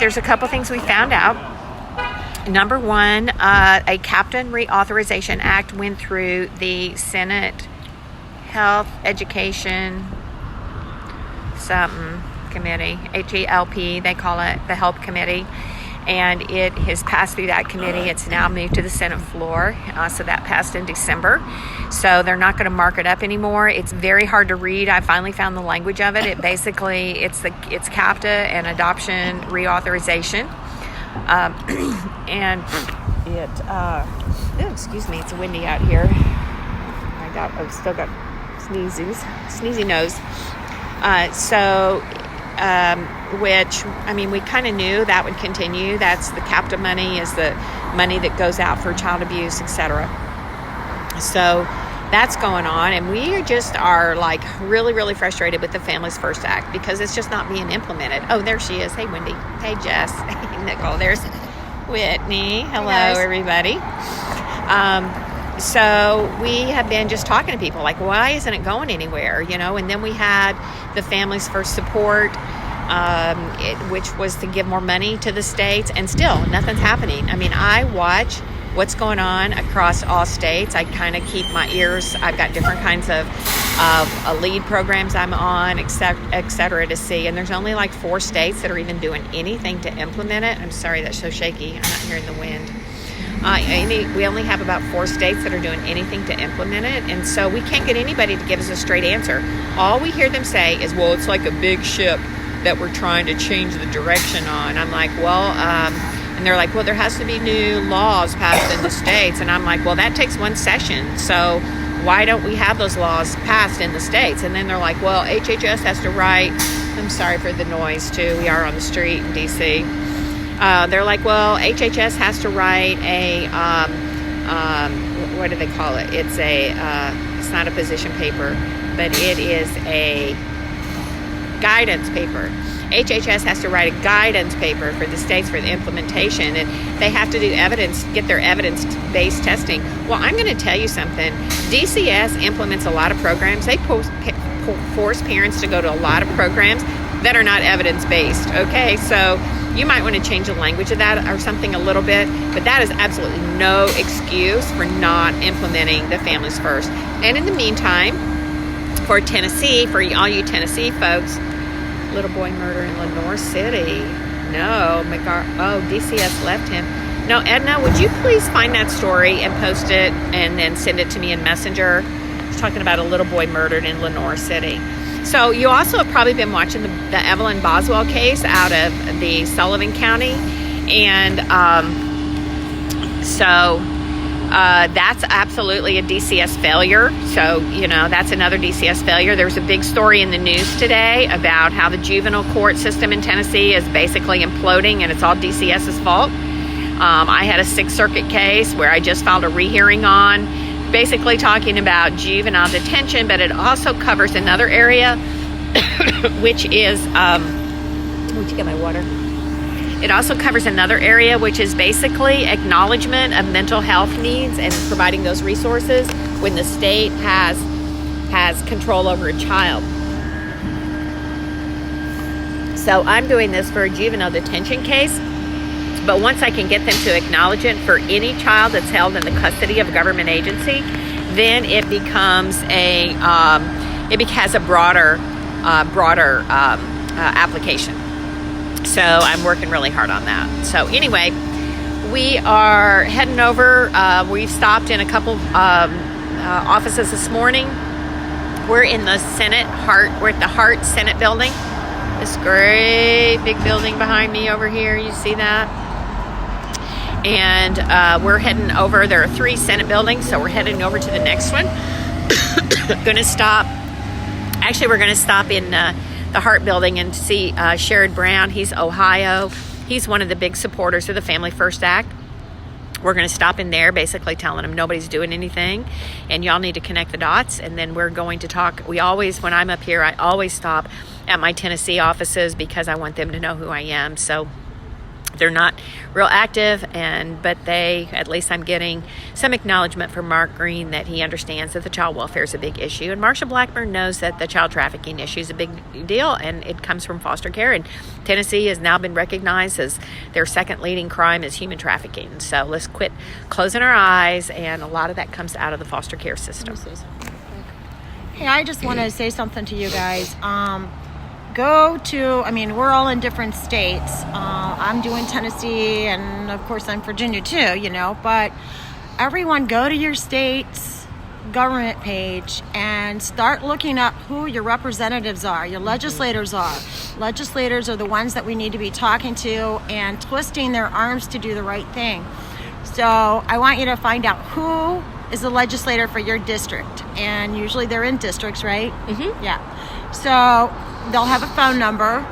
There's a couple things we found out. Number one, a Captain Reauthorization Act went through the Senate Health Education something committee, HELP, they call it, the Health Committee, and it has passed through that committee. It's now moved to the Senate floor, so that passed in December. So they're not going to mark it up anymore. It's very hard to read. I finally found the language of it. It basically, it's CAPTA and Adoption Reauthorization, and it. Excuse me, it's windy out here. I've still got sneezy nose. Which, I mean, we kind of knew that would continue. That's the CAPTA money, is the money that goes out for child abuse, etc. So that's going on, and we just are like really, really frustrated with the Families First Act because it's just not being implemented. Oh, there she is. Hey, Wendy. Hey, Jess. Hey, Nicole. There's Whitney. Hello, everybody. So we have been just talking to people like, why isn't it going anywhere? And then we had the Families First Support, which was to give more money to the states, and still nothing's happening. I mean, I watch what's going on across all states. I kind of keep my ears. I've got different kinds of lead programs I'm on, et cetera, to see. And there's only like 4 states that are even doing anything to implement it. I'm sorry, that's so shaky. I'm not hearing the wind. We only have about 4 states that are doing anything to implement it, and so we can't get anybody to give us a straight answer. All we hear them say is, well, it's like a big ship that we're trying to change the direction on. I'm like, well, and they're like, well, there has to be new laws passed in the states, and I'm like, well, that takes 1 session, so why don't we have those laws passed in the states? And then they're like, well, HHS has to write, I'm sorry for the noise too, we are on the street in DC. They're like, well, HHS has to write a, what do they call it? It's it's not a position paper, but it is a guidance paper. HHS has to write a guidance paper for the states for the implementation, and they have to do get their evidence-based testing. Well, I'm going to tell you something. DCS implements a lot of programs. They force parents to go to a lot of programs that are not evidence-based, okay? So you might want to change the language of that or something a little bit, but that is absolutely no excuse for not implementing the Families First. And in the meantime, for Tennessee, for all you Tennessee folks, little boy murder in Lenore City. No, DCS left him. No, Edna, would you please find that story and post it and then send it to me in Messenger? It's talking about a little boy murdered in Lenore City. So you also have probably been watching the Evelyn Boswell case out of the Sullivan County. And that's absolutely a DCS failure. So, that's another DCS failure. There was a big story in the news today about how the juvenile court system in Tennessee is basically imploding, and it's all DCS's fault. I had a 6th Circuit case where I just filed a rehearing on, basically talking about juvenile detention, but it also covers another area, which is, where'd you get my water? It also covers another area, which is basically acknowledgement of mental health needs and providing those resources when the state has control over a child. So I'm doing this for a juvenile detention case, but once I can get them to acknowledge it for any child that's held in the custody of a government agency, then it becomes it has a broader application. So I'm working really hard on that. So anyway, we are heading over. We've stopped in a couple offices this morning. We're in the we're at the Hart Senate building. This great big building behind me over here. You see that? And we're heading over. There are 3 Senate buildings, so we're heading over to the next one. We're going to stop in the Hart building and see Sherrod Brown. He's Ohio. He's one of the big supporters of the Family First Act. We're going to stop in there, basically telling him nobody's doing anything, and y'all need to connect the dots. And then we're going to talk. When I'm up here, I always stop at my Tennessee offices because I want them to know who I am. So They're not real active, but at least I'm getting some acknowledgement from Mark Green that he understands that the child welfare is a big issue. And Marsha Blackburn knows that the child trafficking issue is a big deal, and it comes from foster care. And Tennessee has now been recognized as their second leading crime is human trafficking. So let's quit closing our eyes, and a lot of that comes out of the foster care system. Hey, I just want to say something to you guys. We're all in different states. I'm doing Tennessee, and of course I'm Virginia too, but everyone go to your state's government page and start looking up who your representatives are, your legislators are. Legislators are the ones that we need to be talking to and twisting their arms to do the right thing. So I want you to find out who is the legislator for your district, and usually they're in districts, right? Mm-hmm. Yeah. So they'll have a phone number.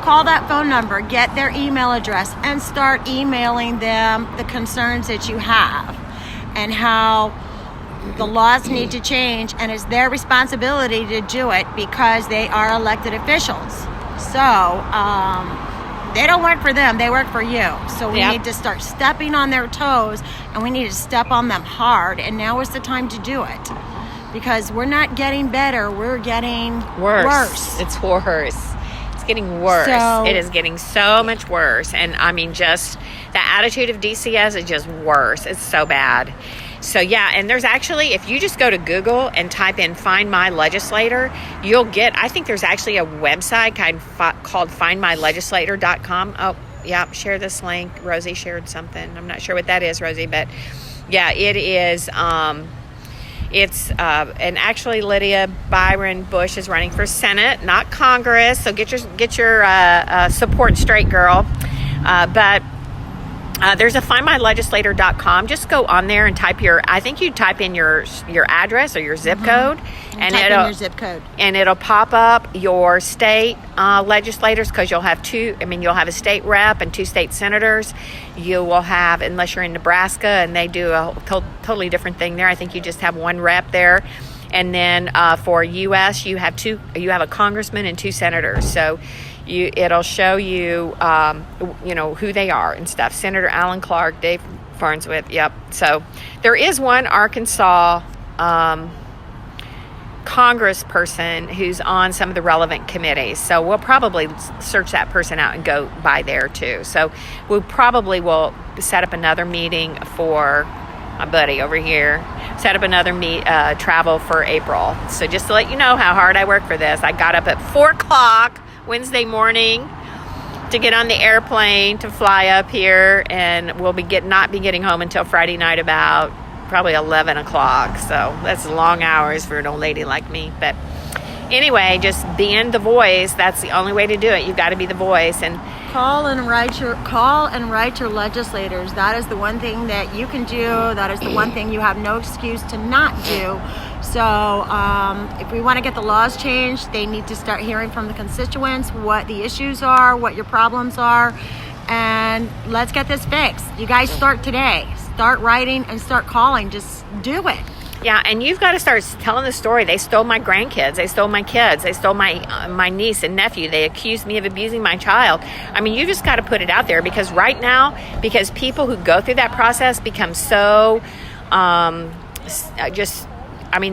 Call that phone number, get their email address, and start emailing them the concerns that you have and how the laws need to change, and it's their responsibility to do it because they are elected officials. So they don't work for them, they work for you. So we need to start stepping on their toes, and we need to step on them hard, and now is the time to do it. Because we're not getting better, we're getting worse. It's worse. It's getting worse. It is getting so much worse. And I mean, just the attitude of DCS is just worse. It's so bad. So yeah, and there's actually, if you just go to Google and type in Find My Legislator, you'll get, I think there's actually a website called findmylegislator.com. Oh, yeah, share this link. Rosie shared something. I'm not sure what that is, Rosie, but yeah, it is. And actually Lydia Byron Bush is running for Senate, not Congress. So get your support straight, girl. But there's a findmylegislator.com. Just go on there and type in your address or your zip code, and type in your zip code, and it'll pop up your state legislators, because you'll have you'll have a state rep and 2 state senators. You will have, unless you're in Nebraska and they do a totally different thing there, I think you just have 1 rep there. And then for U.S., you have a congressman and 2 senators. So it'll show you, who they are and stuff. Senator Alan Clark, Dave Farnsworth. Yep. So there is one Arkansas congressperson who's on some of the relevant committees. So we'll probably search that person out and go by there too. So we probably will set up another meeting for my buddy over here. Set up another travel for April. So just to let you know how hard I work for this. I got up at 4:00 Wednesday morning to get on the airplane to fly up here, and we'll not be getting home until Friday night about probably 11 o'clock. So that's long hours for an old lady like me. But anyway, just being the voice, that's the only way to do it. You've got to be the voice. And call and write your legislators. That is the one thing that you can do. That is the one thing you have no excuse to not do. So if we want to get the laws changed, they need to start hearing from the constituents what the issues are, what your problems are, and let's get this fixed. You guys start today. Start writing and start calling. Just do it. Yeah, and you've got to start telling the story. They stole my grandkids. They stole my kids. They stole my niece and nephew. They accused me of abusing my child. I mean, you just got to put it out there, because right now, because people who go through that process become so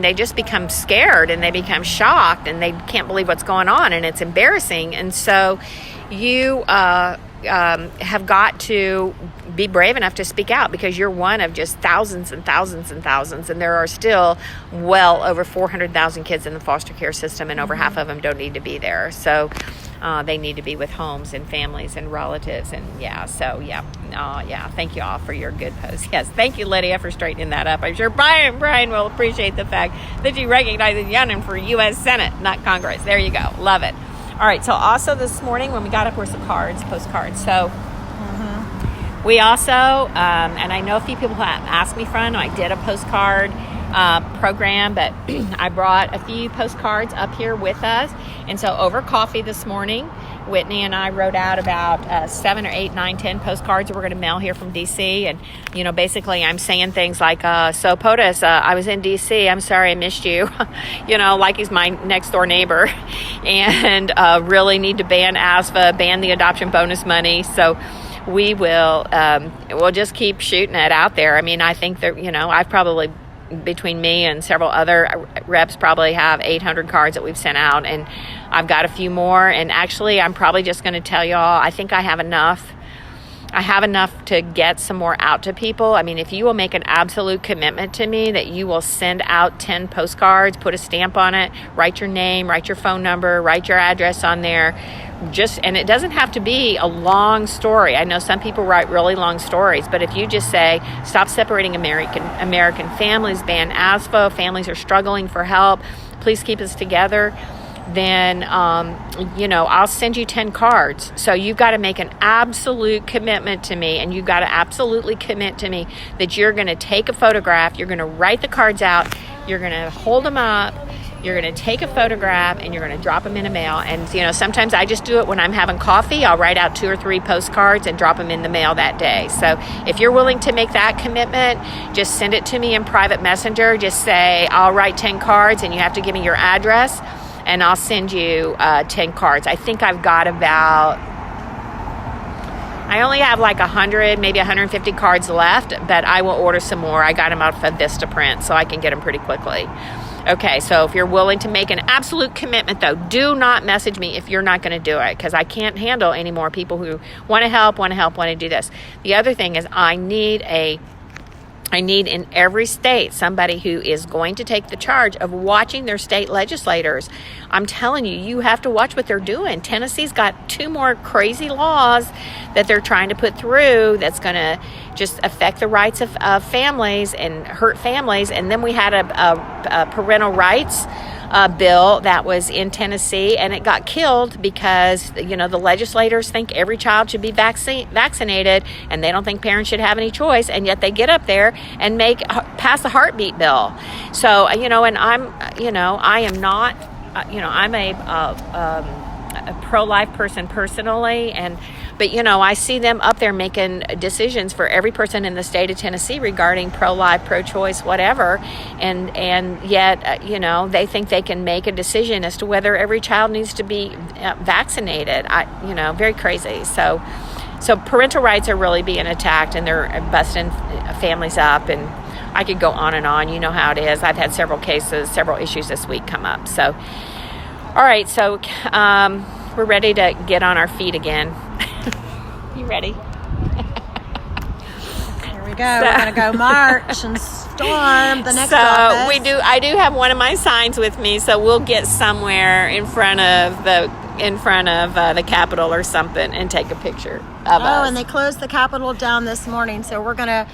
they just become scared, and they become shocked, and they can't believe what's going on, and it's embarrassing. And so you have got to be brave enough to speak out, because you're one of just thousands and thousands and thousands, and there are still well over 400,000 kids in the foster care system, and over half of them don't need to be there. So they need to be with homes and families and relatives. And thank you all for your good posts. Yes, thank you, Lydia, for straightening that up. I'm sure Brian will appreciate the fact that you recognize that Youngin for U.S. Senate, not Congress. There you go. Love it. All right, so also this morning when we got up were some postcards. So we also, and I know a few people have asked me from, I did a postcard program, but I brought a few postcards up here with us. And so over coffee this morning, Whitney and I wrote out about 7 or 8, 9, 10 postcards that we're going to mail here from D.C. And, basically I'm saying things like, so POTUS, I was in D.C. I'm sorry I missed you. Like he's my next door neighbor. And really need to ban ASFA, ban the adoption bonus money. So we will, we'll just keep shooting it out there. I mean, I think that, I've probably, between me and several other reps, probably have 800 cards that we've sent out, and I've got a few more. And actually, I'm probably just going to tell y'all, I think I have enough. I have enough to get some more out to people. I mean, if you will make an absolute commitment to me that you will send out 10 postcards, put a stamp on it, write your name, write your phone number, write your address on there, and it doesn't have to be a long story. I know some people write really long stories, but if you just say, stop separating American families, ban ASFO, families are struggling for help, please keep us together, then, I'll send you 10 cards. So you've got to make an absolute commitment to me, and you've got to absolutely commit to me that you're going to take a photograph, you're going to write the cards out, you're going to hold them up, you're going to take a photograph, and you're going to drop them in a mail. And, sometimes I just do it when I'm having coffee. I'll write out 2 or 3 postcards and drop them in the mail that day. So if you're willing to make that commitment, just send it to me in private messenger. Just say, I'll write 10 cards, and you have to give me your address, and I'll send you 10 cards. I think I've got I only have like 100, maybe 150 cards left, but I will order some more. I got them out of Vistaprint, so I can get them pretty quickly. Okay, so if you're willing to make an absolute commitment, though, do not message me if you're not going to do it, because I can't handle any more people who want to help, want to do this. The other thing is I need in every state somebody who is going to take the charge of watching their state legislators. I'm telling you, you have to watch what they're doing. Tennessee's got 2 more crazy laws that they're trying to put through that's going to just affect the rights of families and hurt families. And then we had a parental rights bill that was in Tennessee, and it got killed because the legislators think every child should be vaccinated, and they don't think parents should have any choice, and yet they get up there and pass a heartbeat bill. So and I am not I'm a pro-life person personally, but I see them up there making decisions for every person in the state of Tennessee regarding pro-life, pro-choice, whatever, and yet they think they can make a decision as to whether every child needs to be vaccinated. Very crazy. So parental rights are really being attacked, and they're busting families up, and I could go on and on. You know how it is. I've had several issues this week come up. So, all right. So we're ready to get on our feet again. You ready? Here we go. We're gonna go march and storm the next office. I do have one of my signs with me, so we'll get somewhere in front of the Capitol or something and take a picture of us. Oh, and they closed the Capitol down this morning, so we're gonna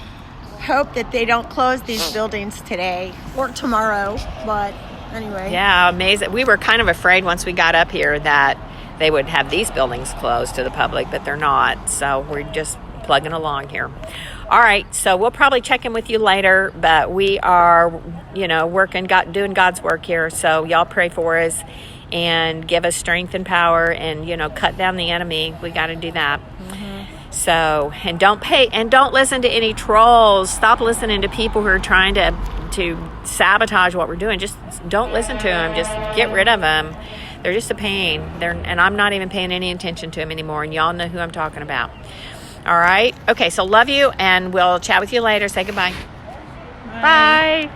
hope that they don't close these buildings today or tomorrow. But anyway. Yeah, amazing. We were kind of afraid once we got up here that they would have these buildings closed to the public, but they're not. So we're just plugging along here. All right, so we'll probably check in with you later, but we are, doing God's work here. So y'all pray for us and give us strength and power, and cut down the enemy. We got to do that. Mm-hmm. So, and don't listen to any trolls. Stop listening to people who are trying to sabotage what we're doing. Just don't listen to them. Just get rid of them. They're just a pain. And I'm not even paying any attention to them anymore. And y'all know who I'm talking about. All right. Okay. So love you, and we'll chat with you later. Say goodbye. Bye.